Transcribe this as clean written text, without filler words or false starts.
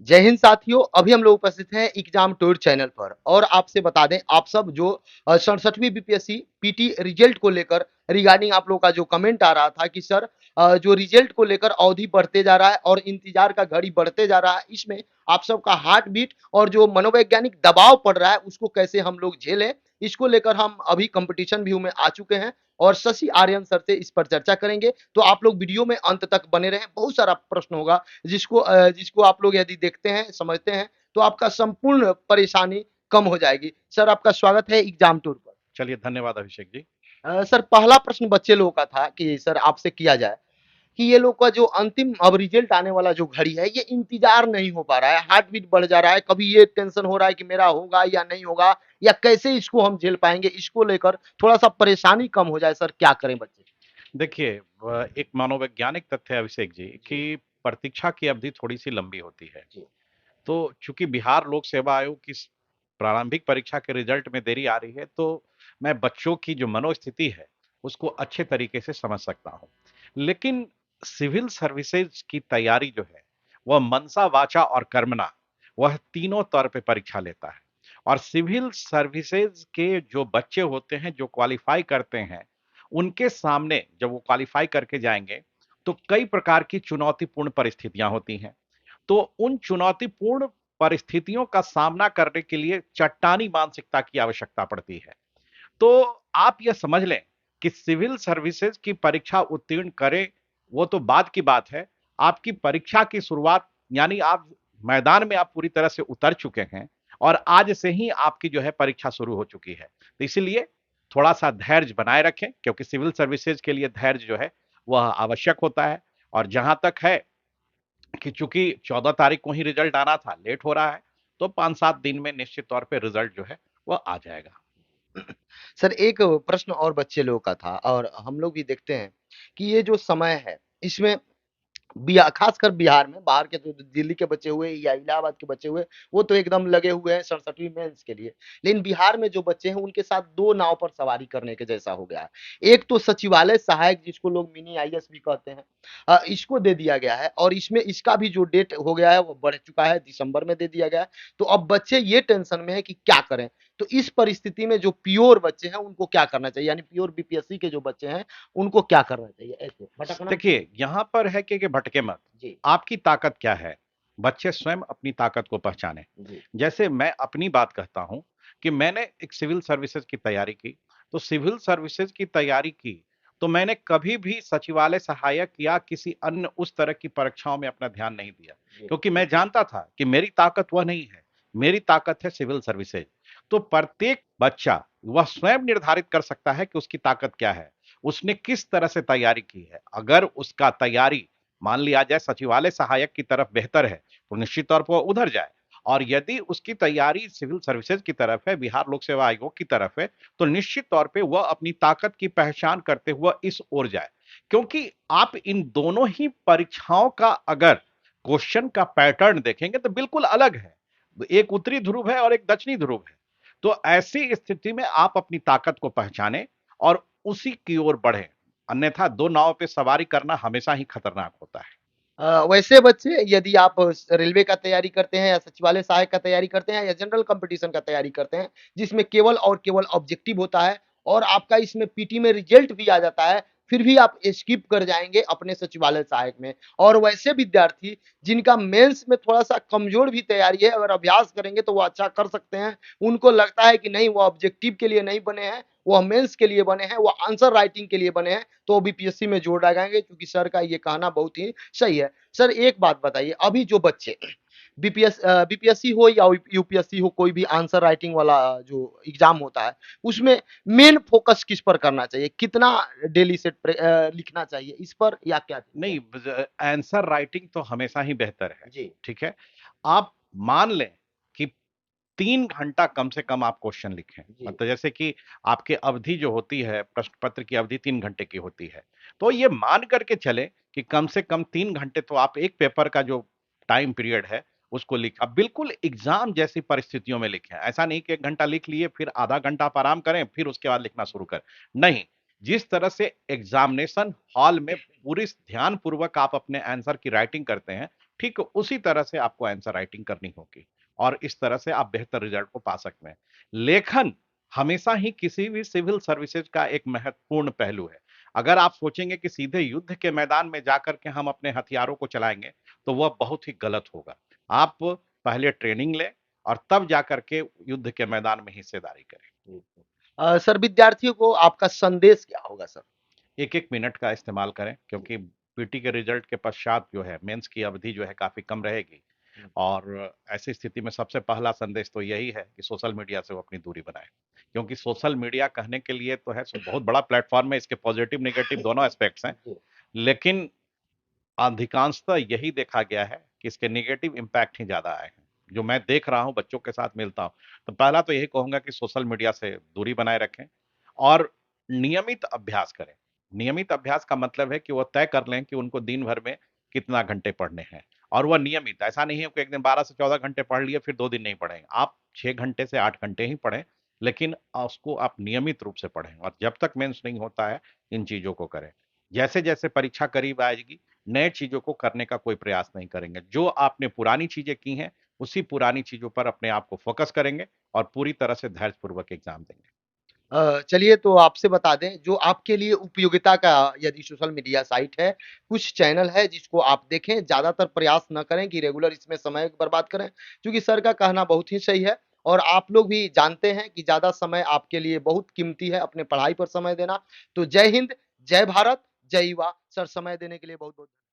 जय हिंद साथियों, अभी हम लोग उपस्थित हैं एग्जाम टूर चैनल पर और आपसे बता दें आप सब जो 67वीं बीपीएससी पीटी रिजल्ट को लेकर रिगार्डिंग आप लोग का जो कमेंट आ रहा था कि सर जो रिजल्ट को लेकर अवधि बढ़ते जा रहा है और इंतजार का घड़ी बढ़ते जा रहा है, इसमें आप सबका हार्ट बीट और जो मनोवैज्ञानिक दबाव पड़ रहा है उसको कैसे हम लोग झेलें, इसको लेकर हम अभी कंपटीशन व्यू में आ चुके हैं और शशि आर्यन सर से इस पर चर्चा करेंगे। तो आप लोग वीडियो में अंत तक बने रहें, बहुत सारा प्रश्न होगा जिसको आप लोग यदि देखते हैं, समझते हैं, तो आपका संपूर्ण परेशानी कम हो जाएगी। सर, आपका स्वागत है एग्जाम टूर पर। चलिए, धन्यवाद अभिषेक जी। सर, पहला प्रश्न बच्चे लोगों का था कि सर आपसे किया जाए कि ये लोग का जो अंतिम अब रिजल्ट आने वाला जो घड़ी है, ये इंतजार नहीं हो पा रहा है, हार्ट बीट बढ़ जा रहा है, कभी ये टेंशन हो रहा है कि मेरा होगा या नहीं होगा या कैसे इसको हम झेल पाएंगे, इसको लेकर थोड़ा सा परेशानी कम हो जाए। सर, क्या करें बच्चे? देखिए, एक मनोवैज्ञानिक तथ्य है अभिषेक जी जी। कि प्रतीक्षा की अवधि थोड़ी-सी लंबी होती है। जी। तो चूँकि बिहार लोक सेवा आयोग की स प्रारंभिक परीक्षा के रिजल्ट में देरी आ रही है, तो मैं बच्चों की जो मनोस्थिति है, उसको अच्छे तरीके से समझ सकता हूँ। लेकिन सिविल सर्विसेज की तैयारी जो है, वह मनसा, वाचा और कर्मणा, वह तीनों तौर पे परीक्षा लेता है। और सिविल सर्विसेज के जो बच्चे होते हैं, जो क्वालीफाई करते हैं, उनके सामने जब वो क्वालीफाई करके जाएँगे, तो कई प्रकार की चुनौतीपूर्ण परिस्थितियाँ होती हैं। तो उन चुनौतीपूर्ण परिस्थितियों का सामना करने के लिए चट्टानी मानसिकता की आवश्यकता पड़ती है। तो आप यह समझ लें कि सिविल सर्विसेज की परीक्षा उत्तीर्ण करें, वो तो बाद की बात है। आपकी परीक्षा की शुरुआत यानी आप मैदान में आप पूरी तरह से उतर चुके हैं और आज से ही आपकी जो है परीक्षा शुरू हो चुकी है। तो इसीलिए थोड़ा-सा धैर्य बनाए रखें क्योंकि सिविल सर्विसेज के लिए धैर्य जो है, वह आवश्यक होता है। और जहाँ तक है कि चूंकि 14 तारीख को ही रिजल्ट आना था, लेट हो रहा है, तो 5-7 दिन में निश्चित तौर पे रिजल्ट जो है वह आ जाएगा। सर, एक प्रश्न और बच्चे लोगों का था और हम लोग भी देखते हैं कि ये जो समय है, इसमें खासकर बिहार में, बाहर के तो दिल्ली के बच्चे हुए या इलाहाबाद के बच्चे हुए, वो तो एकदम लगे हुए हैं 67वीं मेंस के लिए। लेकिन बिहार में जो बच्चे हैं, उनके साथ 2 नाव पर सवारी करने के जैसा हो गया है। एक तो सचिवालय सहायक जिसको लोग मिनी आईएएस भी कहते हैं, इसको दे दिया गया है और इसमें इसका भी जो डेट हो गया है, वो बढ़ चुका है, दिसंबर में दे दिया गया है। तो अब बच्चे ये टेंशन में हैं कि क्या करें? तो इस परिस्थिति में जो प्योर बच्चे हैं, उनको क्या करना चाहिए? यानी प्योर बीपीएससी के जो बच्चे हैं, उनको क्या करना चाहिए? ऐसे भटकना? देखिए, यहाँ पर है कि भटके मत। जी। आपकी ताकत क्या है? बच्चे स्वयं अपनी ताकत को पहचानें। जी। जैसे मैं अपनी बात कहता हूँ कि मैंने एक सिविल सर्विसेज की तैयारी की, तो सिविल सर्विसेज की तैयारी की, तो मैंने कभी भी सचिवालय सहायक या किसी अन्य उस तरह की परीक्षाओं में अपना ध्यान नहीं दिया, जी। क्योंकि मैं जानता था कि मेरी ताकत वह नहीं है, मेरी ताकत है सिविल सर्विसेज। तो प्रत्येक बच्चा वह स्वयं निर्धारित कर सकता है कि उसकी ताकत क्या है, उसने किस तरह से तैयारी की है। अगर उसका तैयारी मान लिया जाए सचिवालय सहायक की तरफ बेहतर है, तो निश्चित तौर पर वो उधर जाए। और यदि उसकी तैयारी सिविल सर्विसेज की तरफ है, बिहार लोक सेवा आयोग की तरफ है, तो निश्चित तौर पे वह अपनी ताकत की पहचान करते हुए इस ओर जाए। क्योंकि आप इन दोनों ही परीक्षाओं का अगर क्वेश्चन का पैटर्न देखेंगे तो बिल्कुल अलग है। एक उत्तरी ध्रुव है और एक दक्षिणी ध्रुव है। तो ऐसी स्थिति में आप अपनी ताकत को पहचानें और उसी की ओर बढ़ें। अन्यथा 2 नाव पे सवारी करना हमेशा ही खतरनाक होता है। वैसे बच्चे यदि आप रेलवे का तैयारी करते हैं या सचिवालय सहायक का तैयारी करते हैं या जनरल कंपटीशन का तैयारी करते हैं, जिसमें केवल और केवल ऑब्जेक्टिव होता है और आपका इसमें पीटी में रिजल्ट भी आ जाता है, फिर भी आप स्किप कर जाएँगे अपने सचिवालय सहायक में। और वैसे विद्यार्थी जिनका मेंस में थोड़ा-सा कमज़ोर भी तैयारी है, अगर अभ्यास करेंगे तो वो अच्छा कर सकते हैं। उनको लगता है कि नहीं, वो ऑब्जेक्टिव के लिए नहीं बने हैं, वो मेंस के लिए बने हैं, वो आंसर राइटिंग के लिए बने हैं, तो वो बीपीएससी में जोड़ लगाएँगे, क्योंकि सर का ये कहना बहुत ही सही है। सर, एक बात बताइए, अभी जो बच्चे बीपीएससी हो या यूपीएससी हो, कोई भी आंसर राइटिंग वाला जो एग्जाम होता है, उसमें मेन फोकस किस पर करना चाहिए? कितना डेली सेट लिखना चाहिए, इस पर या क्या चीज़ पर? नहीं, आंसर राइटिंग तो हमेशा ही बेहतर है, जी। ठीक है? आप मान लें कि 3 घंटा कम से कम आप क्वेश्चन लिखें। जी। मतलब जैसे कि आपकी अवधि जो होती है, प्रश्न पत्र की अवधि 3 घंटे की होती है। तो ये मान कर के चलें कि कम से कम 3 घंटे तो आप एक पेपर का जो टाइम पीरियड है, उसको अब बिल्कुल एग्ज़ाम जैसी परिस्थितियों में लिखें। ऐसा नहीं कि 1 घंटा लिख लिए, फिर आधा घंटा आप आराम करें, फिर उसके बाद लिखना शुरू करें। नहीं, जिस तरह से एग्ज़ामिनेशन हॉल में पूरी ध्यानपूर्वक आप अपने आंसर की राइटिंग करते हैं, ठीक उसी तरह से आपको आंसर राइटिंग करनी होगी और इस तरह से आप बेहतर रिजल्ट को पा सकते हैं। लेखन हमेशा ही किसी भी सिविल सर्विसेज का एक महत्वपूर्ण पहलू है। अगर आप सोचेंगे कि सीधे युद्ध के मैदान में जाकर के हम अपने हथियारों को चलाएंगे, तो वह बहुत ही गलत होगा। आप पहले ट्रेनिंग लें और तब जाकर के युद्ध के मैदान में हिस्सेदारी करें। सर विद्यार्थियों को आपका संदेश क्या होगा सर? एक-एक मिनट का इस्तेमाल करें क्योंकि पीटी के रिजल्ट के पश्चात जो है मेंस की अवधि जो है काफ़ी कम रहेगी और ऐसी स्थिति में सबसे पहला संदेश तो यही है कि सोशल मीडिया से वो अपनी दूरी बनाएँ। क्योंकि सोशल मीडिया कहने के लिए तो है सो बहुत बड़ा प्लेटफ़ॉर्म है, इसके पॉज़िटिव नेगेटिव दोनों एस्पेक्ट्स हैं। जी। लेकिन अधिकांशतः यही देखा गया है कि इसके नेगेटिव इम्पैक्ट ही ज़्यादा आए हैं। जो मैं देख रहा हूँ, बच्चों के साथ मिलता हूँ, तो पहला तो यही कहूँगा कि सोशल मीडिया से दूरी बनाए रखें और नियमित अभ्यास करें। नियमित अभ्यास का मतलब है कि वो तय कर लें कि उनको दिन भर में कितना घंटे पढ़ने हैं और वह नियमित, ऐसा नहीं है कि एक दिन 12 से 14 घंटे पढ़ लिए, फिर 2 दिन नहीं पढ़ेंगे। आप 6 घंटे से 8 घंटे ही पढ़ें, लेकिन उसको आप नियमित रूप से पढ़ें और जब तक मेंस नहीं होता है, इन चीज़ों को करें। जैसे-जैसे परीक्षा करीब आएगी, नए चीज़ों को करने का कोई प्रयास नहीं करेंगे। जो आपने पुरानी चीज़ें की हैं, उसी पुरानी चीज़ों पर अपने आप को फ़ोकस करेंगे और पूरी तरह से धैर्यपूर्वक एग्ज़ाम देंगे। चलिए तो आपसे बता दें जो आपके लिए उपयोगिता का यदि सोशल मीडिया साइट है, कुछ चैनल है जिसको आप देखें, ज़्यादातर प्रयास ना करें कि रेगुलर इसमें समय बर्बाद करें, क्योंकि सर का कहना बहुत ही सही है और आप लोग भी जानते हैं कि ज़्यादा समय आपके लिए बहुत कीमती है अपने पढ़ाई पर समय देना। तो जय हिंद, जय भारत, जय युवा। सर समय देने के लिए बहुत-बहुत